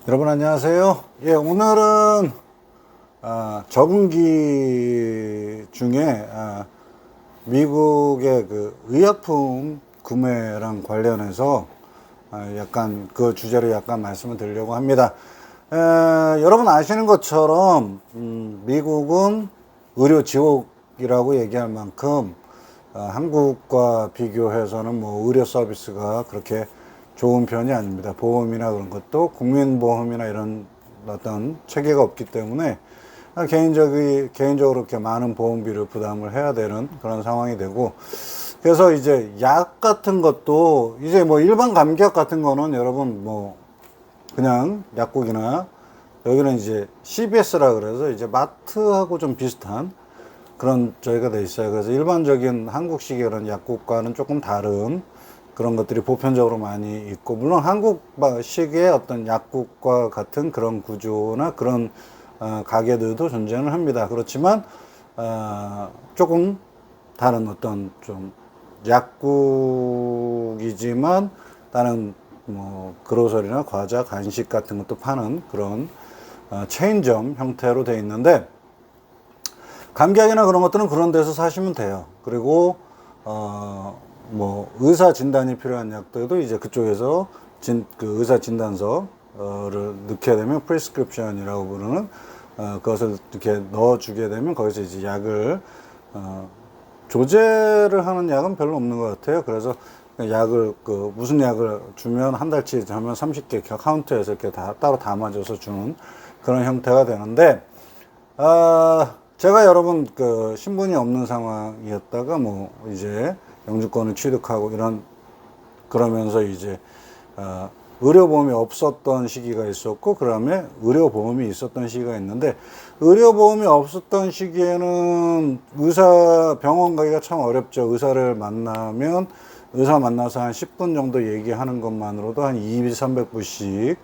여러분 안녕하세요. 예, 오늘은 적응기 중에 미국의 그 의약품 구매랑 관련해서 약간 그 주제로 약간 말씀을 드리려고 합니다. 여러분 아시는 것처럼 미국은 의료 지옥이라고 얘기할 만큼 한국과 비교해서는 뭐 의료 서비스가 그렇게 좋은 편이 아닙니다. 보험이나 그런 것도 국민보험이나 이런 어떤 체계가 없기 때문에 개인적으로 이렇게 많은 보험비를 부담을 해야 되는 그런 상황이 되고, 그래서 이제 약 같은 것도 이제 뭐 일반 감기약 같은 거는 여러분 뭐 그냥 약국이나 여기는 이제 CVS라 그래서 이제 마트하고 좀 비슷한 그런 저희가 돼 있어요. 그래서 일반적인 한국식의 그런 약국과는 조금 다른 그런 것들이 보편적으로 많이 있고, 물론 한국식의 어떤 약국과 같은 그런 구조나 그런 가게들도 존재는 합니다. 그렇지만 조금 다른 어떤 좀 약국이지만 다른 뭐 그로서리나 과자, 간식 같은 것도 파는 그런 체인점 형태로 되어 있는데, 감기약이나 그런 것들은 그런 데서 사시면 돼요. 그리고 뭐 의사 진단이 필요한 약들도 이제 그쪽에서 그 의사 진단서를 넣게 되면 프리스크립션이라고 부르는 그것을 이렇게 넣어주게 되면 거기서 이제 약을 조제를 하는 약은 별로 없는 것 같아요. 그래서 약을 무슨 약을 주면 한 달치 하면 30개 카운터에서 이렇게 다 따로 담아줘서 주는 그런 형태가 되는데, 제가 여러분 신분이 없는 상황이었다가 뭐 이제 영주권을 취득하고 그러면서 이제 의료보험이 없었던 시기가 있었고, 그 다음에 의료보험이 있었던 시기가 있는데, 의료보험이 없었던 시기에는 병원 가기가 참 어렵죠. 의사 만나서 한 10분 정도 얘기하는 것만으로도 한 200, 300불씩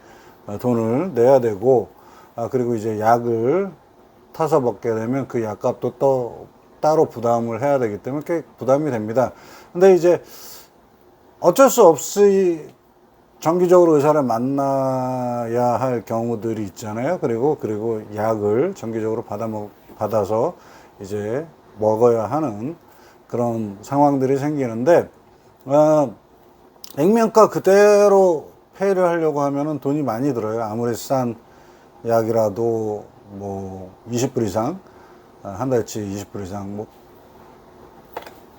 돈을 내야 되고, 그리고 이제 약을 타서 먹게 되면 그 약값도 또 따로 부담을 해야 되기 때문에 꽤 부담이 됩니다. 근데 이제 어쩔 수 없이 정기적으로 의사를 만나야 할 경우들이 있잖아요. 그리고 약을 정기적으로 받아서 이제 먹어야 하는 그런 상황들이 생기는데, 액면가 그대로 페이를 하려고 하면은 돈이 많이 들어요. 아무리 싼 약이라도 뭐 20불 이상, 한 달치 20불 이상, 뭐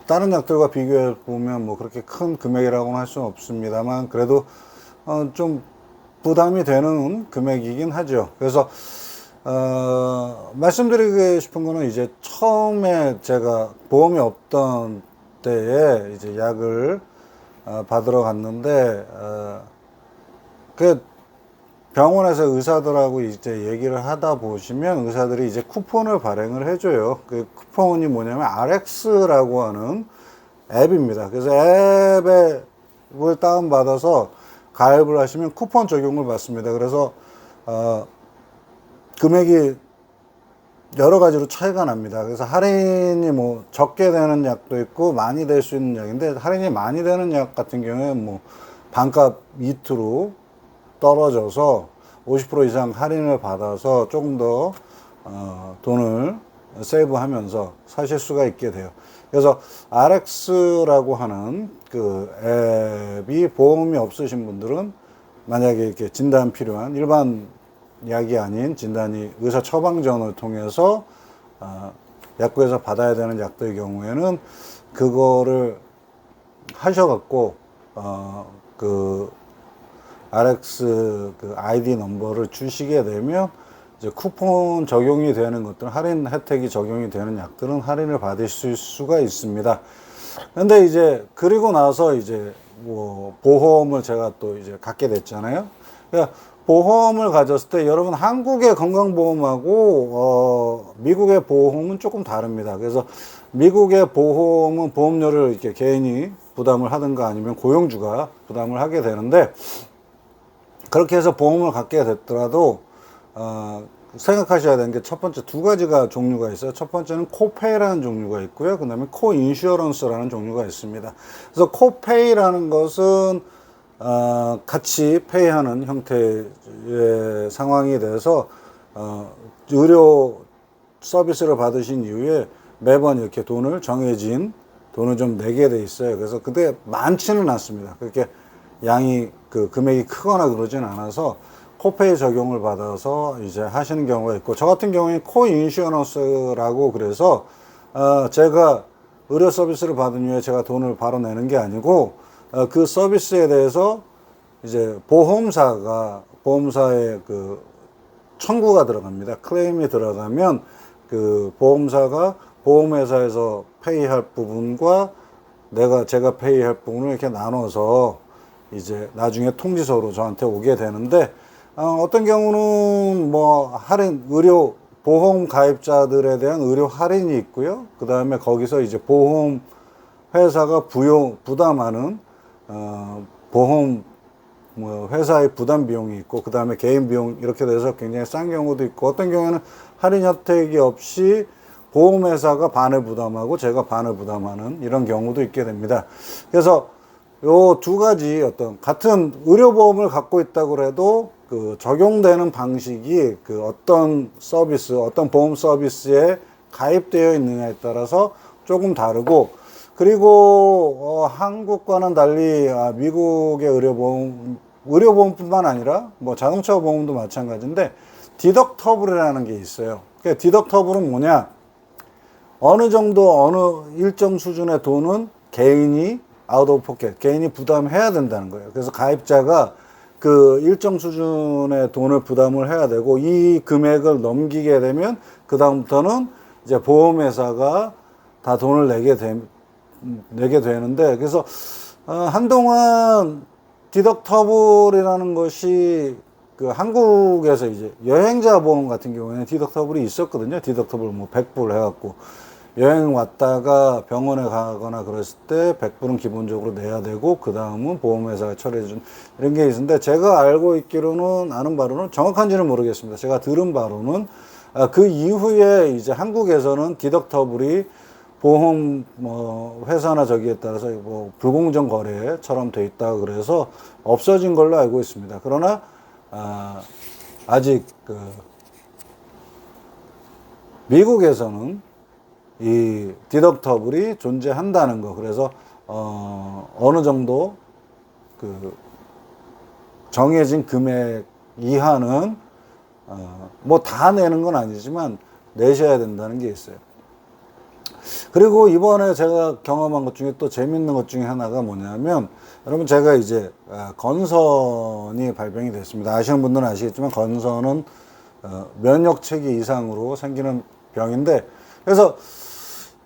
다른 약들과 비교해 보면 뭐 그렇게 큰 금액이라고는 할 수는 없습니다만, 그래도 좀 부담이 되는 금액이긴 하죠. 그래서 말씀드리고 싶은 거는, 이제 처음에 제가 보험이 없던 때에 이제 약을 받으러 갔는데, 그 병원에서 의사들하고 이제 얘기를 하다 보시면 의사들이 이제 쿠폰을 발행을 해줘요. 그 쿠폰이 뭐냐면 RX라고 하는 앱입니다. 그래서 앱을 다운받아서 가입을 하시면 쿠폰 적용을 받습니다. 그래서 금액이 여러 가지로 차이가 납니다. 그래서 할인이 뭐 적게 되는 약도 있고 많이 될 수 있는 약인데, 할인이 많이 되는 약 같은 경우에는 뭐 반값 밑으로 떨어져서 50% 이상 할인을 받아서 조금 더 돈을 세이브하면서 사실 수가 있게 돼요. 그래서 RX라고 하는 그 앱이 보험이 없으신 분들은, 만약에 이렇게 진단 필요한 일반 약이 아닌 진단이 의사 처방전을 통해서 약국에서 받아야 되는 약들의 경우에는 그거를 하셔갖고 그 RX 그 아이디 넘버를 주시게 되면 이제 쿠폰 적용이 되는 것들, 할인 혜택이 적용이 되는 약들은 할인을 받으실 수가 있습니다. 근데 이제 그리고 나서 이제 뭐 보험을 제가 또 이제 갖게 됐잖아요. 그러니까 보험을 가졌을 때 여러분, 한국의 건강보험하고 미국의 보험은 조금 다릅니다. 그래서 미국의 보험은 보험료를 이렇게 개인이 부담을 하든가 아니면 고용주가 부담을 하게 되는데, 그렇게 해서 보험을 갖게 됐더라도 생각하셔야 되는 게, 첫 번째 두 가지가 종류가 있어요. 첫 번째는 코페이라는 종류가 있고요. 그 다음에 코인슈어런스라는 종류가 있습니다. 그래서 코페이라는 것은 같이 페이하는 형태의 상황이 돼서 의료 서비스를 받으신 이후에 매번 이렇게 돈을 정해진 돈을 좀 내게 돼 있어요. 그래서 근데 많지는 않습니다. 그렇게 양이 그 금액이 크거나 그러진 않아서 코페이 적용을 받아서 이제 하시는 경우가 있고, 저 같은 경우에 코인슈어런스라고 그래서 제가 의료 서비스를 받은 이후에 제가 돈을 바로 내는 게 아니고 그 서비스에 대해서 이제 보험사의 그 청구가 들어갑니다. 클레임이 들어가면 그 보험사가 보험회사에서 페이할 부분과 제가 페이할 부분을 이렇게 나눠서 이제 나중에 통지서로 저한테 오게 되는데, 어떤 경우는 뭐 의료 보험 가입자들에 대한 의료 할인이 있고요. 그 다음에 거기서 이제 보험 회사가 부담하는 보험 뭐 회사의 부담 비용이 있고, 그 다음에 개인 비용, 이렇게 돼서 굉장히 싼 경우도 있고, 어떤 경우에는 할인 혜택이 없이 보험회사가 반을 부담하고 제가 반을 부담하는 이런 경우도 있게 됩니다. 그래서 요 두 가지 같은 의료보험을 갖고 있다고 해도 그 적용되는 방식이 그 어떤 보험 서비스에 가입되어 있느냐에 따라서 조금 다르고, 그리고 한국과는 달리 미국의 의료보험뿐만 아니라 뭐 자동차 보험도 마찬가지인데 디덕터블이라는 게 있어요. 그러니까 디덕터블은 뭐냐? 어느 일정 수준의 돈은 개인이 아웃 오브 포켓, 개인이 부담해야 된다는 거예요. 그래서 가입자가 그 일정 수준의 돈을 부담을 해야 되고, 이 금액을 넘기게 되면 그 다음부터는 이제 보험회사가 다 돈을 내게 되는데, 그래서 한동안 디덕터블이라는 것이 그 한국에서 이제 여행자 보험 같은 경우에는 디덕터블이 있었거든요. 디덕터블 뭐 100불 해갖고 여행 왔다가 병원에 가거나 그랬을 때 100불은 기본적으로 내야 되고, 그 다음은 보험회사가 처리해준 이런 게 있는데, 제가 아는 바로는 정확한지는 모르겠습니다. 제가 들은 바로는 그 이후에 이제 한국에서는 디덕터블이 보험 회사나 저기에 따라서 뭐 불공정 거래처럼 돼 있다 그래서 없어진 걸로 알고 있습니다. 그러나 아직 미국에서는 이 디덕터블이 존재한다는 거. 그래서 어느 정도 그 정해진 금액 이하는 뭐 다 내는 건 아니지만 내셔야 된다는 게 있어요. 그리고 이번에 제가 경험한 것 중에 또 재밌는 것 중에 하나가 뭐냐면, 여러분 제가 이제 건선이 발병이 됐습니다. 아시는 분들은 아시겠지만 건선은 면역체계 이상으로 생기는 병인데, 그래서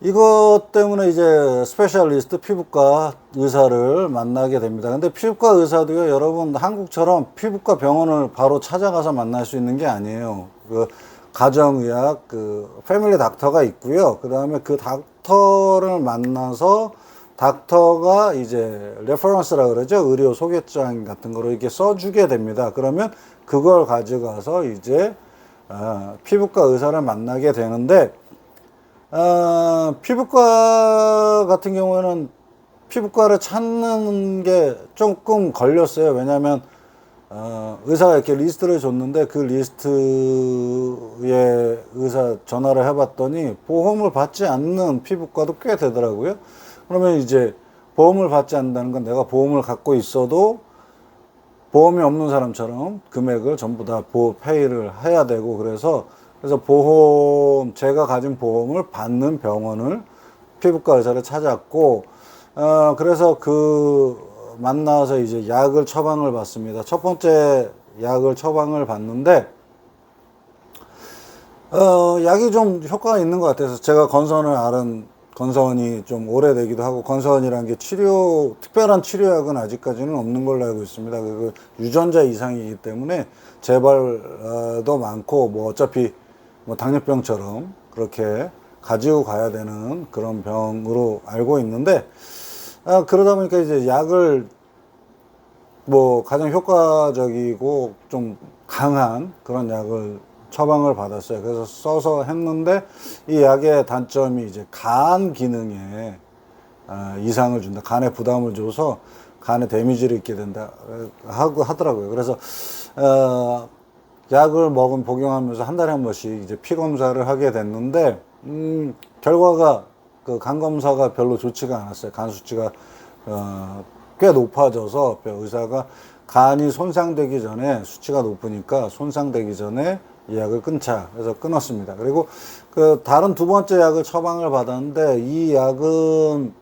이것 때문에 이제 스페셜리스트 피부과 의사를 만나게 됩니다. 근데 피부과 의사도요, 여러분 한국처럼 피부과 병원을 바로 찾아가서 만날 수 있는 게 아니에요. 그 가정의학 패밀리 닥터가 있고요. 그 다음에 그 닥터를 만나서 닥터가 이제 레퍼런스라 그러죠. 의료 소개장 같은 거로 이렇게 써주게 됩니다. 그러면 그걸 가져가서 이제 피부과 의사를 만나게 되는데, 피부과 같은 경우에는 피부과를 찾는 게 조금 걸렸어요. 왜냐하면 의사가 이렇게 리스트를 줬는데 그 리스트에 의사 전화를 해봤더니 보험을 받지 않는 피부과도 꽤 되더라고요. 그러면 이제 보험을 받지 않는다는 건 내가 보험을 갖고 있어도 보험이 없는 사람처럼 금액을 전부 다 페이를 해야 되고, 그래서 제가 가진 보험을 받는 병원을 피부과 의사를 찾았고, 그래서 만나서 이제 약을 처방을 받습니다. 첫 번째 약을 처방을 받는데, 약이 좀 효과가 있는 것 같아서, 제가 건선이 좀 오래되기도 하고, 건선이라는 게 특별한 치료약은 아직까지는 없는 걸로 알고 있습니다. 그 유전자 이상이기 때문에 재발도 많고, 뭐 어차피 뭐 당뇨병처럼 그렇게 가지고 가야 되는 그런 병으로 알고 있는데, 그러다 보니까 이제 약을 뭐 가장 효과적이고 좀 강한 그런 약을 처방을 받았어요. 그래서 써서 했는데, 이 약의 단점이 이제 간 기능에 이상을 준다. 간에 부담을 줘서 간에 데미지를 입게 된다 하고 하더라고요. 그래서 약을 복용하면서 한 달에 한 번씩 이제 피 검사를 하게 됐는데 결과가 그 간 검사가 별로 좋지가 않았어요. 간 수치가 꽤 높아져서 의사가 간이 손상되기 전에, 수치가 높으니까 손상되기 전에 이 약을 끊자 해서 끊었습니다. 그리고 그 다른 두 번째 약을 처방을 받았는데 이 약은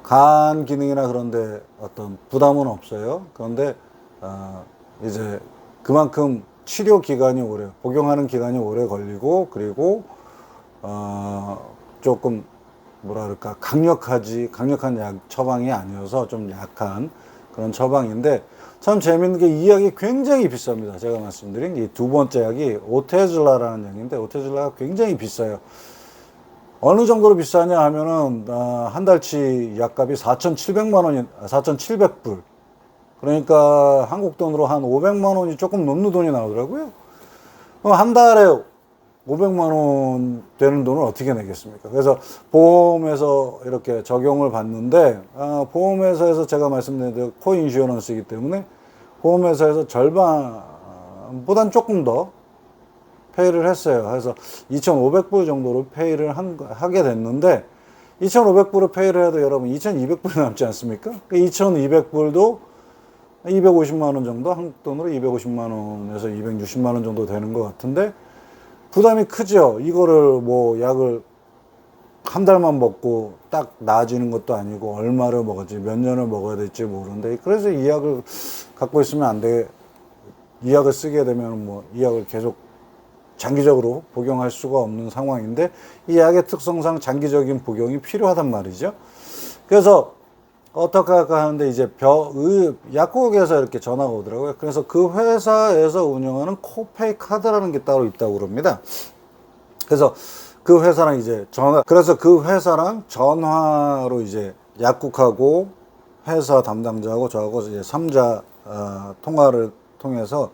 간 기능이나 그런데 어떤 부담은 없어요. 그런데 이제 그만큼 치료 기간이 오래, 복용하는 기간이 오래 걸리고, 그리고 조금 뭐라 그럴까, 강력한 약 처방이 아니어서 좀 약한 그런 처방인데, 참 재밌는 게 이 약이 굉장히 비쌉니다. 제가 말씀드린 이 두 번째 약이 오테즐라라는 약인데, 오테즐라가 굉장히 비싸요. 어느 정도로 비싸냐 하면은 한 달치 약값이 4,700만 원이 4,700불. 그러니까 한국 돈으로 한 500만 원이 조금 넘는 돈이 나오더라고요. 그럼 한 달에 500만 원 되는 돈을 어떻게 내겠습니까? 그래서 보험에서 이렇게 적용을 받는데, 보험회사에서 제가 말씀드린 대로 코인슈어런스이기 때문에 보험회사에서 절반보단 조금 더 페이를 했어요. 그래서 2,500불 정도로 페이를 하게 됐는데, 2,500불을 페이를 해도 여러분 2,200불이 남지 않습니까? 그 2,200불도 250만 원 정도, 한국 돈으로 250만 원에서 260만 원 정도 되는 것 같은데, 부담이 크죠. 이거를 뭐 약을 한 달만 먹고 딱 나아지는 것도 아니고 얼마를 먹었지, 몇 년을 먹어야 될지 모르는데, 그래서 이 약을 갖고 있으면 안 돼. 이 약을 쓰게 되면 뭐 이 약을 계속 장기적으로 복용할 수가 없는 상황인데, 이 약의 특성상 장기적인 복용이 필요하단 말이죠. 그래서 어떻게 할까 하는데 이제 약국에서 이렇게 전화가 오더라고요. 그래서 그 회사에서 운영하는 코페이 카드라는 게 따로 있다고 그럽니다. 그래서 그 회사랑 그 회사랑 전화로 이제 약국하고 회사 담당자하고 저하고 이제 3자 통화를 통해서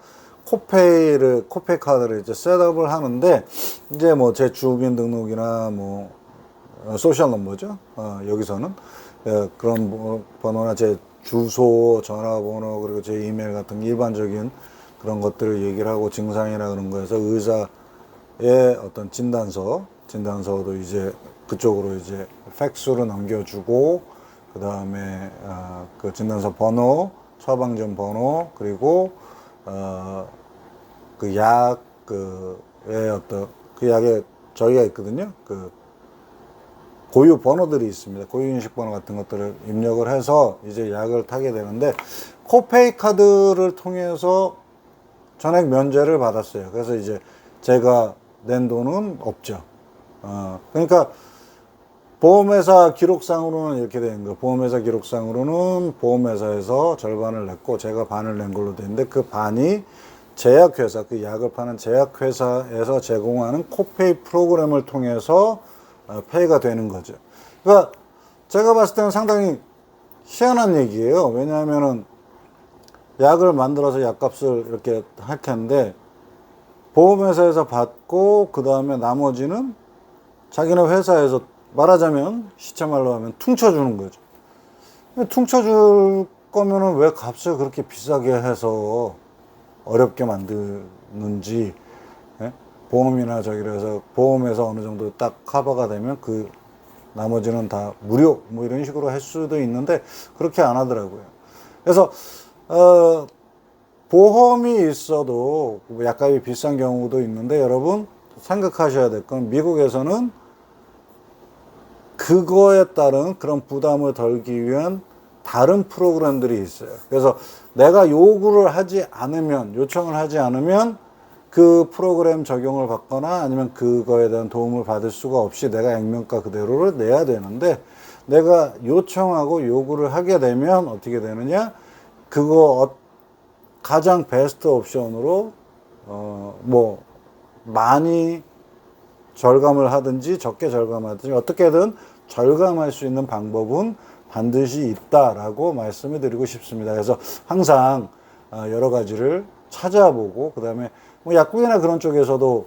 코페이 카드를 이제 셋업을 하는데, 이제 뭐 제 주민등록이나 뭐 소셜 넘버죠. 여기서는 그런 번호나 제 주소, 전화번호, 그리고 제 이메일 같은 일반적인 그런 것들을 얘기를 하고, 증상이나 그런 거에서 의사의 어떤 진단서도 이제 그쪽으로 이제 팩스로 넘겨주고, 그 다음에 그 진단서 번호, 처방전 번호, 그리고 그 약에 저희가 있거든요. 그 고유 번호들이 있습니다. 고유 인식 번호 같은 것들을 입력을 해서 이제 약을 타게 되는데, 코페이 카드를 통해서 전액 면제를 받았어요. 그래서 이제 제가 낸 돈은 없죠. 그러니까 보험회사 기록상으로는 이렇게 되는 거예요. 보험회사 기록상으로는 보험회사에서 절반을 냈고 제가 반을 낸 걸로 되는데, 그 반이 제약회사, 그 약을 파는 제약회사에서 제공하는 코페이 프로그램을 통해서 페이가 되는 거죠. 그러니까 제가 봤을 때는 상당히 희한한 얘기예요. 왜냐하면은 약을 만들어서 약값을 이렇게 할 텐데, 보험회사에서 받고 그 다음에 나머지는 자기네 회사에서, 말하자면 시체말로 하면 퉁쳐주는 거죠. 퉁쳐줄 거면은 왜 값을 그렇게 비싸게 해서 어렵게 만드는지, 보험이나 저기라서 보험에서 어느 정도 딱 커버가 되면 그 나머지는 다 무료 뭐 이런 식으로 할 수도 있는데, 그렇게 안 하더라고요. 그래서 보험이 있어도 약값이 비싼 경우도 있는데, 여러분 생각하셔야 될 건 미국에서는 그거에 따른 그런 부담을 덜기 위한 다른 프로그램들이 있어요. 그래서 내가 요청을 하지 않으면 그 프로그램 적용을 받거나 아니면 그거에 대한 도움을 받을 수가 없이 내가 액면가 그대로를 내야 되는데, 내가 요청하고 요구를 하게 되면 어떻게 되느냐, 그거 가장 베스트 옵션으로 뭐 많이 절감을 하든지 적게 절감하든지 어떻게든 절감할 수 있는 방법은 반드시 있다라고 말씀을 드리고 싶습니다. 그래서 항상 여러 가지를 찾아보고, 그 다음에 뭐 약국이나 그런 쪽에서도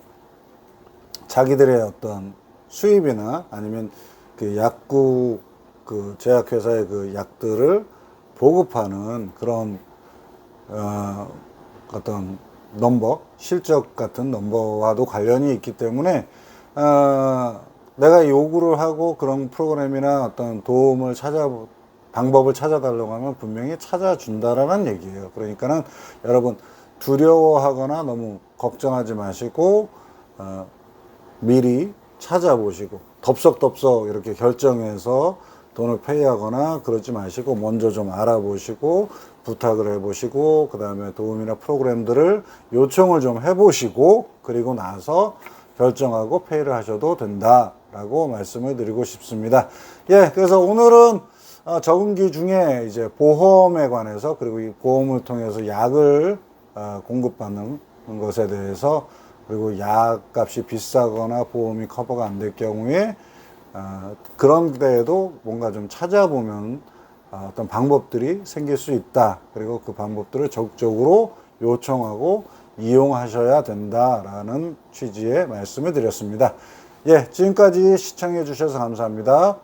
자기들의 어떤 수입이나 아니면 그 약국 그 제약회사의 그 약들을 보급하는 그런 어떤 넘버, 실적 같은 넘버와도 관련이 있기 때문에 내가 요구를 하고 그런 프로그램이나 어떤 도움을 방법을 찾아달라고 하면 분명히 찾아준다라는 얘기예요. 그러니까는 여러분 두려워하거나 너무 걱정하지 마시고 미리 찾아보시고 덥석덥석 이렇게 결정해서 돈을 페이하거나 그러지 마시고 먼저 좀 알아보시고 부탁을 해보시고 그 다음에 도움이나 프로그램들을 요청을 좀 해보시고 그리고 나서 결정하고 페이를 하셔도 된다라고 말씀을 드리고 싶습니다. 예, 그래서 오늘은 적응기 중에 이제 보험에 관해서 그리고 이 보험을 통해서 약을 공급받는 것에 대해서 그리고 약값이 비싸거나 보험이 커버가 안 될 경우에 그런 데에도 뭔가 좀 찾아보면 어떤 방법들이 생길 수 있다. 그리고 그 방법들을 적극적으로 요청하고 이용하셔야 된다라는 취지의 말씀을 드렸습니다. 예, 지금까지 시청해 주셔서 감사합니다.